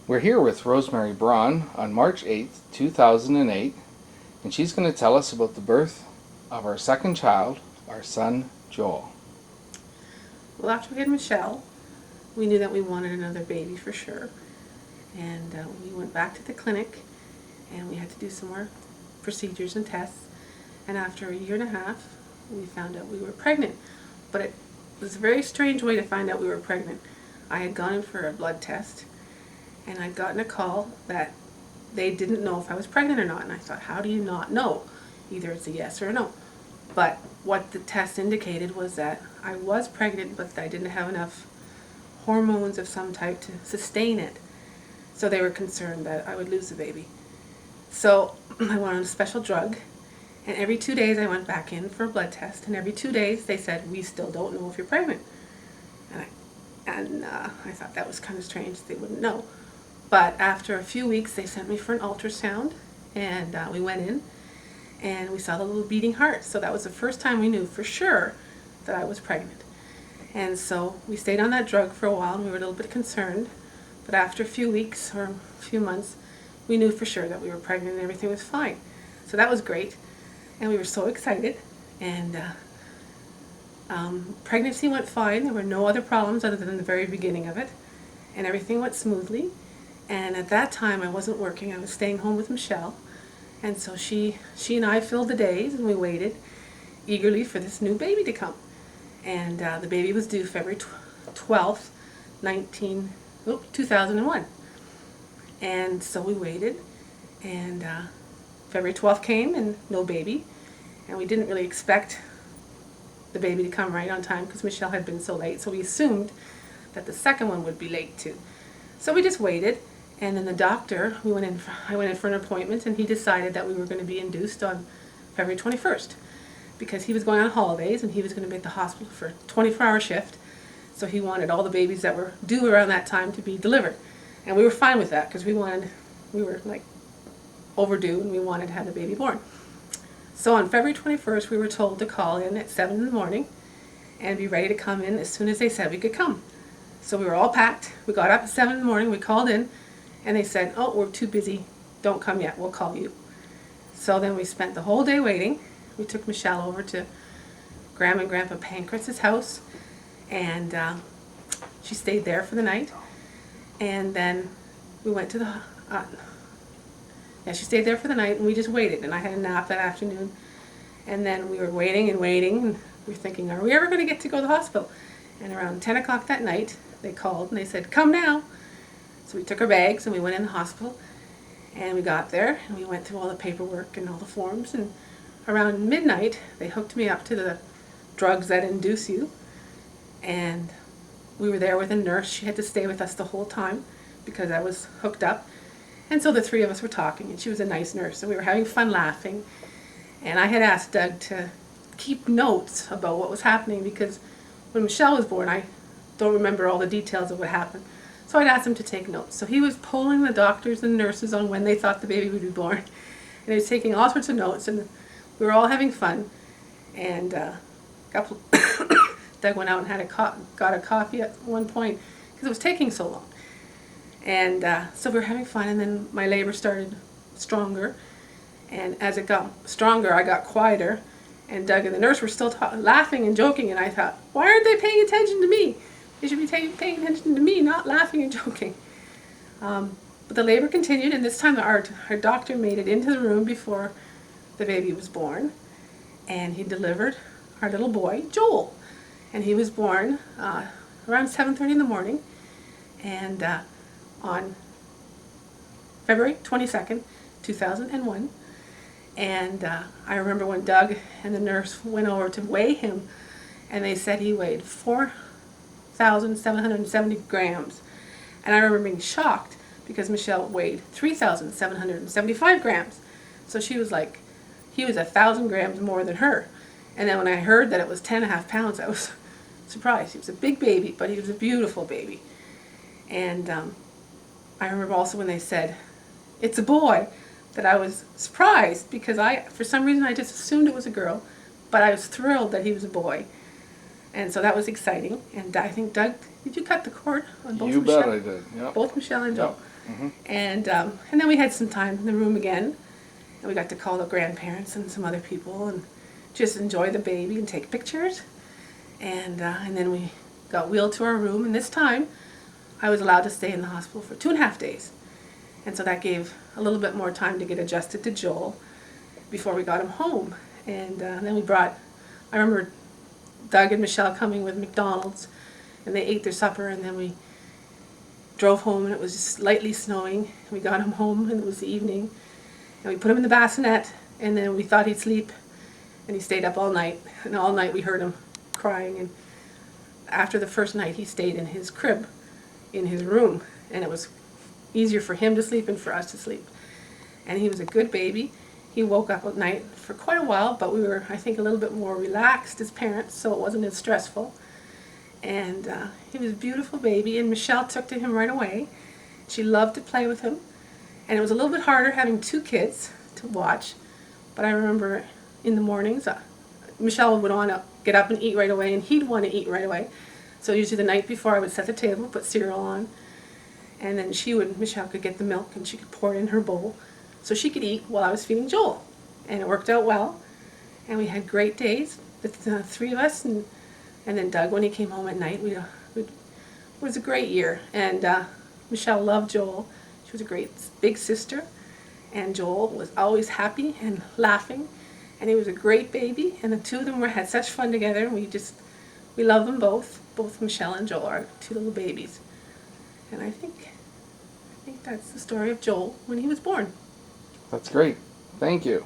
We're here with Rosemary Braun on March 8th, 2008, and she's going to tell us about the birth of our second child, our son, Joel. Well, after we had Michelle, we knew that we wanted another baby for sure. And we went back to the clinic and we had to do some more procedures and tests. And after a year and a half, we found out we were pregnant. But it was a very strange way to find out we were pregnant. I had gone in for a blood test and I'd gotten a call that they didn't know if I was pregnant or not. And I thought, how do you not know? Either it's a yes or a no. But what the test indicated was that I was pregnant, but I didn't have enough hormones of some type to sustain it. So they were concerned that I would lose the baby. So I went on a special drug, and every 2 days I went back in for a blood test, and every 2 days they said, we still don't know if you're pregnant. And I thought that was kind of strange, they wouldn't know. But after a few weeks they sent me for an ultrasound, and we went in, and we saw the little beating heart. So that was the first time we knew for sure that I was pregnant. And so we stayed on that drug for a while, and we were a little bit concerned. But after a few weeks or a few months, we knew for sure that we were pregnant and everything was fine. So that was great. And we were so excited. And pregnancy went fine. There were no other problems other than the very beginning of it. And everything went smoothly. And at that time, I wasn't working. I was staying home with Michelle. And so she and I filled the days, and we waited eagerly for this new baby to come. And the baby was due February 12th, 2001. And so we waited, and February 12th came, and no baby. And we didn't really expect the baby to come right on time because Michelle had been so late. So we assumed that the second one would be late too. So we just waited. And then the doctor, I went in for an appointment, and he decided that we were going to be induced on February 21st because he was going on holidays and he was going to be at the hospital for a 24-hour shift. So he wanted all the babies that were due around that time to be delivered. And we were fine with that because we were like overdue and we wanted to have the baby born. So on February 21st, we were told to call in at 7 in the morning and be ready to come in as soon as they said we could come. So we were all packed. We got up at 7 in the morning, we called in, and they said, oh, we're too busy, don't come yet, we'll call you. So then we spent the whole day waiting. We took Michelle over to Grandma and Grandpa Pancras' house, and she stayed there for the night. And then we went to the, she stayed there for the night, and we just waited, and I had a nap that afternoon. And then we were waiting and waiting, and we were thinking, are we ever going to get to go to the hospital? And around 10 o'clock that night, they called, and they said, come now. So we took our bags and we went in the hospital, and we got there and we went through all the paperwork and all the forms, and around midnight they hooked me up to the drugs that induce you, and we were there with a nurse. She had to stay with us the whole time because I was hooked up, and so the three of us were talking, and she was a nice nurse, and we were having fun laughing. And I had asked Doug to keep notes about what was happening because when Michelle was born I don't remember all the details of what happened. So I'd asked him to take notes. So he was polling the doctors and nurses on when they thought the baby would be born. And he was taking all sorts of notes, and we were all having fun. And Doug went out and got a coffee at one point because it was taking so long. And so we were having fun, and then my labor started stronger. And as it got stronger, I got quieter. And Doug and the nurse were still laughing and joking, and I thought, why aren't they paying attention to me? They should be paying attention to me, not laughing and joking. But the labor continued, and this time our doctor made it into the room before the baby was born. And he delivered our little boy, Joel. And he was born around 7:30 in the morning, and on February 22nd, 2001. And I remember when Doug and the nurse went over to weigh him, and they said he weighed 4,770 grams. And I remember being shocked because Michelle weighed 3,775 grams. So she was like, he was 1,000 grams more than her. And then when I heard that it was 10.5 pounds, I was surprised. He was a big baby, but he was a beautiful baby. And I remember also when they said, it's a boy, that I was surprised because for some reason I just assumed it was a girl, but I was thrilled that he was a boy. And so that was exciting. And I think Doug, did you cut the cord on both You Michelle? bet I did. Yep. Both Michelle and Joel. Yep. Mm-hmm. And then we had some time in the room again, and we got to call the grandparents and some other people and just enjoy the baby and take pictures. And then we got wheeled to our room, and this time I was allowed to stay in the hospital for 2.5 days. And so that gave a little bit more time to get adjusted to Joel before we got him home. And then we brought, I remember Doug and Michelle coming with McDonald's, and they ate their supper, and then we drove home, and it was just lightly snowing. And we got him home, and it was the evening, and we put him in the bassinet, and then we thought he'd sleep, and he stayed up all night. And all night we heard him crying, and after the first night he stayed in his crib, in his room, and it was easier for him to sleep and for us to sleep. And he was a good baby. He woke up at night for quite a while, but we were, I think, a little bit more relaxed as parents, so it wasn't as stressful. And he was a beautiful baby, and Michelle took to him right away. She loved to play with him, and it was a little bit harder having 2 kids to watch. But I remember in the mornings, Michelle would want to get up and eat right away, and he'd want to eat right away. So usually the night before I would set the table, put cereal on, and then Michelle could get the milk and she could pour it in her bowl so she could eat while I was feeding Joel. And it worked out well, and we had great days, the 3 of us, and then Doug, when he came home at night, it was a great year. And Michelle loved Joel. She was a great big sister, and Joel was always happy and laughing, and he was a great baby, and the 2 of them had such fun together, and we love them both. Both Michelle and Joel are 2 little babies. And I think that's the story of Joel when he was born. That's great. Thank you.